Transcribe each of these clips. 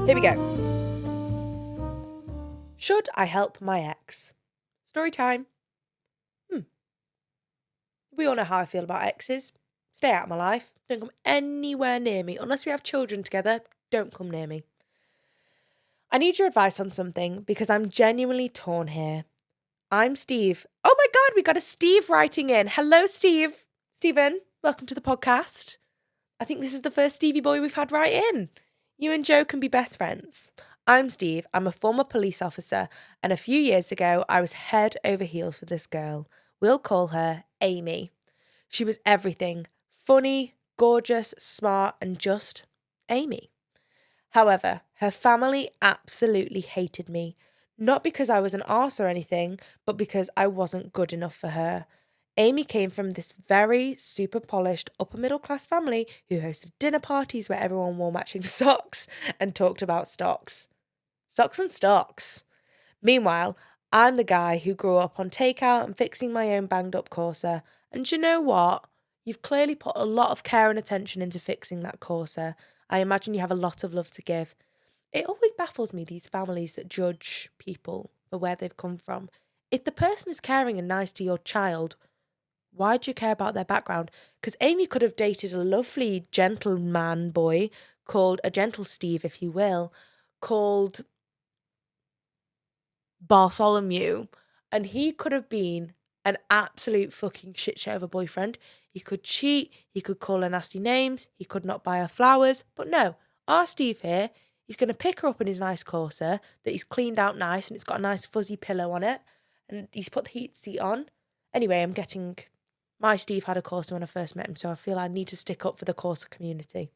Here we go. Should I help my ex? Story time. We all know how I feel about exes. Stay out of my life. Don't come anywhere near me. Unless we have children together, don't come near me. I need your advice on something because I'm genuinely torn here. I'm Steve. Oh my God, we got a Steve writing in. Hello, Steve. Stephen, welcome to the podcast. I think this is the first Stevie boy we've had write in. You and Joe can be best friends. I'm Steve. I'm a former police officer, and a few years ago, I was head over heels with this girl. We'll call her Amy. She was everything. Funny, gorgeous, smart, and just Amy. However, her family absolutely hated me. Not because I was an arse or anything, but because I wasn't good enough for her. Amy came from this very super polished upper middle class family who hosted dinner parties where everyone wore matching socks and talked about stocks. Socks and stocks. Meanwhile, I'm the guy who grew up on takeout and fixing my own banged up Corsa. And you know what? You've clearly put a lot of care and attention into fixing that Corsa. I imagine you have a lot of love to give. It always baffles me, these families that judge people for where they've come from. If the person is caring and nice to your child, why do you care about their background? Because Amy could have dated a lovely gentleman boy called, a gentle Steve, if you will, called Bartholomew, and he could have been an absolute fucking shit show of a boyfriend. He could cheat, he could call her nasty names, he could not buy her flowers, but no, our Steve here, he's going to pick her up in his nice Corsa that he's cleaned out nice and it's got a nice fuzzy pillow on it, and he's put the heat seat on. Anyway, my Steve had a Corsa when I first met him, so I feel I need to stick up for the Corsa community.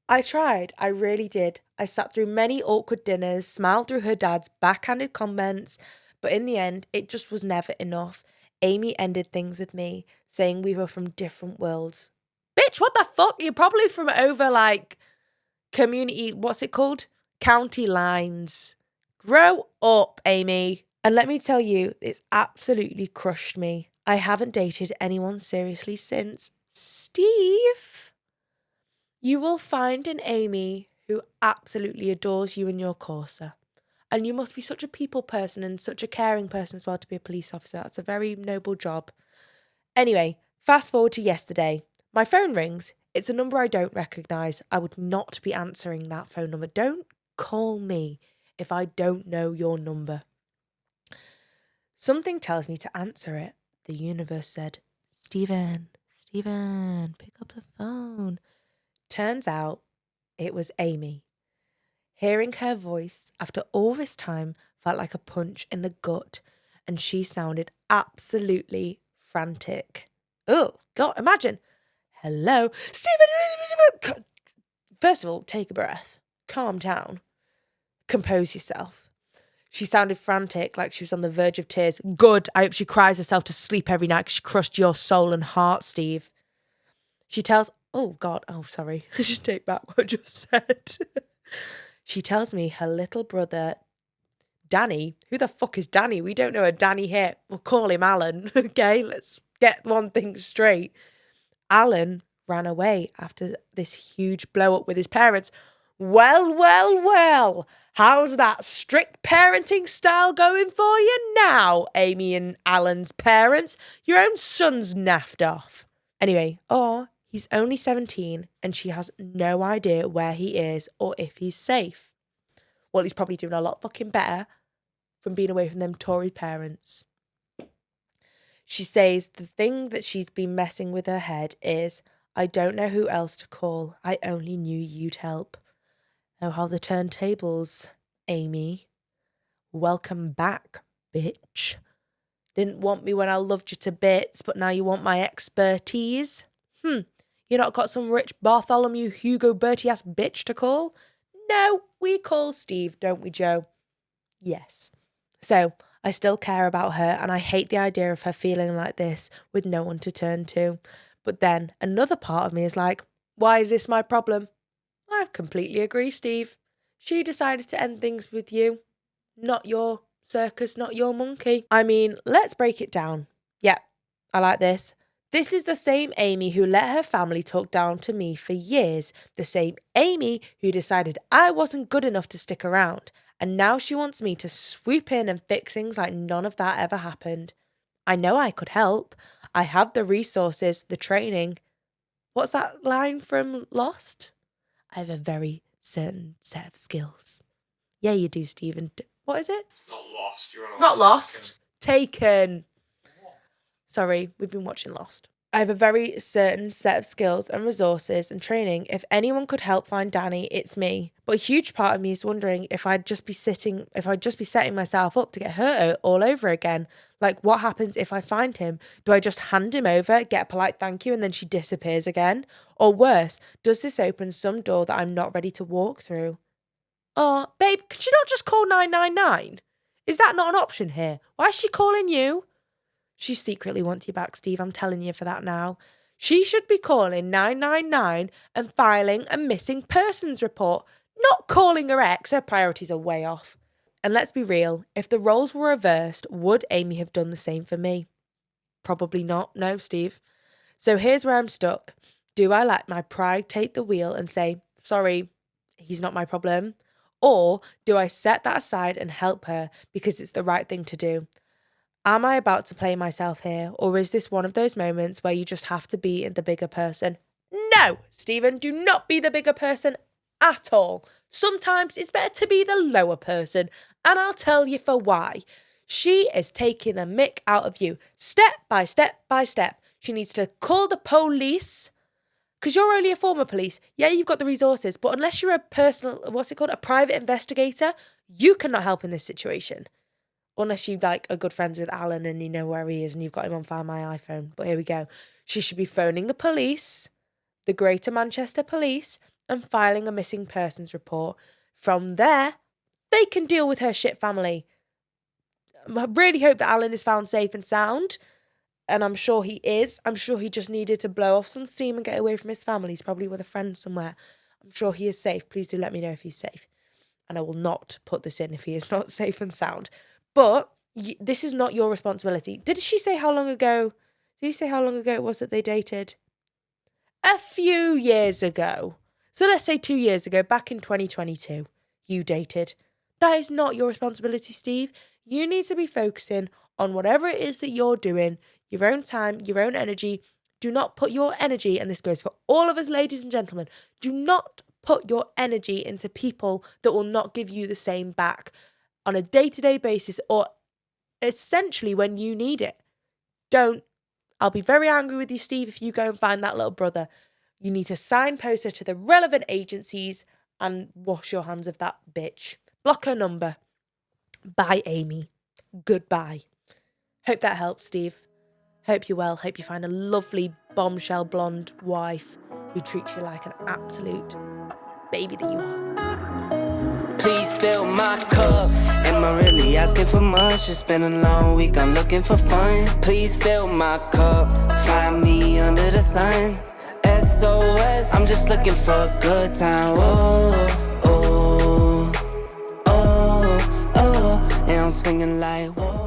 I tried, I really did. I sat through many awkward dinners, smiled through her dad's backhanded comments, but in the end, it just was never enough. Amy ended things with me, saying we were from different worlds. Bitch, what the fuck? You're probably from over, community, what's it called? County lines. Grow up, Amy. And let me tell you, it's absolutely crushed me. I haven't dated anyone seriously since. Steve, you will find an Amy who absolutely adores you and your Corsa. And you must be such a people person and such a caring person as well to be a police officer. That's a very noble job. Anyway, fast forward to yesterday. My phone rings. It's a number I don't recognise. I would not be answering that phone number. Don't call me if I don't know your number. Something tells me to answer it. The universe said, Stephen, pick up the phone. Turns out it was Amy. Hearing her voice after all this time felt like a punch in the gut, and she sounded absolutely frantic. Oh, God, imagine. Hello. Stephen. First of all, take a breath. Calm down. Compose yourself. She sounded frantic, like she was on the verge of tears. Good. I hope she cries herself to sleep every night because she crushed your soul and heart, Steve. She tells... Oh, God. Oh, sorry. I should take back what I just said. She tells me her little brother, Danny... Who the fuck is Danny? We don't know a Danny here. We'll call him Alan, okay? Let's get one thing straight. Alan ran away after this huge blow-up with his parents. Well. How's that strict parenting style going for you now, Amy and Alan's parents? Your own son's naffed off. Anyway, he's only 17 and she has no idea where he is or if he's safe. Well, he's probably doing a lot fucking better from being away from them Tory parents. She says the thing that she's been messing with her head is, I don't know who else to call. I only knew you'd help. Oh, how the turntables, Amy. Welcome back, bitch. Didn't want me when I loved you to bits, but now you want my expertise? You not got some rich Bartholomew Hugo Bertie-ass bitch to call? No, we call Steve, don't we, Joe? Yes. So, I still care about her and I hate the idea of her feeling like this with no one to turn to. But then another part of me is like, why is this my problem? I completely agree, Steve. She decided to end things with you. Not your circus, not your monkey. I mean, let's break it down. Yeah, I like this. This is the same Amy who let her family talk down to me for years. The same Amy who decided I wasn't good enough to stick around. And now she wants me to swoop in and fix things like none of that ever happened. I know I could help. I have the resources, the training. What's that line from Lost? I have a very certain set of skills. Yeah, you do, Stephen. What is it? It's not Lost. You're on Not Lost. Taken. Sorry, we've been watching Lost. I have a very certain set of skills and resources and training. If anyone could help find Danny, it's me. But a huge part of me is wondering if I'd just be setting myself up to get hurt all over again. Like, what happens if I find him? Do I just hand him over, get a polite thank you, and then she disappears again? Or worse, does this open some door that I'm not ready to walk through? Oh, babe, could you not just call 999? Is that not an option here? Why is she calling you? She secretly wants you back, Steve. I'm telling you for that now. She should be calling 999 and filing a missing persons report, not calling her ex. Her priorities are way off. And let's be real, if the roles were reversed, would Amy have done the same for me? Probably not. No, Steve. So here's where I'm stuck. Do I let my pride take the wheel and say, sorry, he's not my problem? Or do I set that aside and help her because it's the right thing to do? Am I about to play myself here, or is this one of those moments where you just have to be the bigger person? No, Stephen, do not be the bigger person at all. Sometimes it's better to be the lower person, and I'll tell you for why. She is taking the mick out of you, step by step by step. She needs to call the police, because you're only a former police. Yeah, you've got the resources, but unless you're a private investigator, you cannot help in this situation. Unless you are good friends with Alan and you know where he is and you've got him on Find My iPhone. But here we go. She should be phoning the police, the Greater Manchester Police, and filing a missing persons report. From there, they can deal with her shit family. I really hope that Alan is found safe and sound. And I'm sure he is. I'm sure he just needed to blow off some steam and get away from his family. He's probably with a friend somewhere. I'm sure he is safe. Please do let me know if he's safe. And I will not put this in if he is not safe and sound. But this is not your responsibility. Did he say how long ago it was that they dated? A few years ago. So let's say 2 years ago, back in 2022, you dated. That is not your responsibility, Steve. You need to be focusing on whatever it is that you're doing, your own time, your own energy. Do not put your energy, and this goes for all of us, ladies and gentlemen, do not put your energy into people that will not give you the same back on a day-to-day basis or essentially when you need it. I'll be very angry with you, Steve, if you go and find that little brother. You need to signpost her to the relevant agencies and wash your hands of that bitch. Block her number. Bye, Amy. Goodbye. Hope that helps, Steve. Hope you're well. Hope you find a lovely bombshell blonde wife who treats you like an absolute baby that you are. Please fill my cup. Am I really asking for much? It's been a long week, I'm looking for fun. Please fill my cup. Find me under the sun. SOS, I'm just looking for a good time. Oh, oh, oh, oh. And I'm singing like, whoa.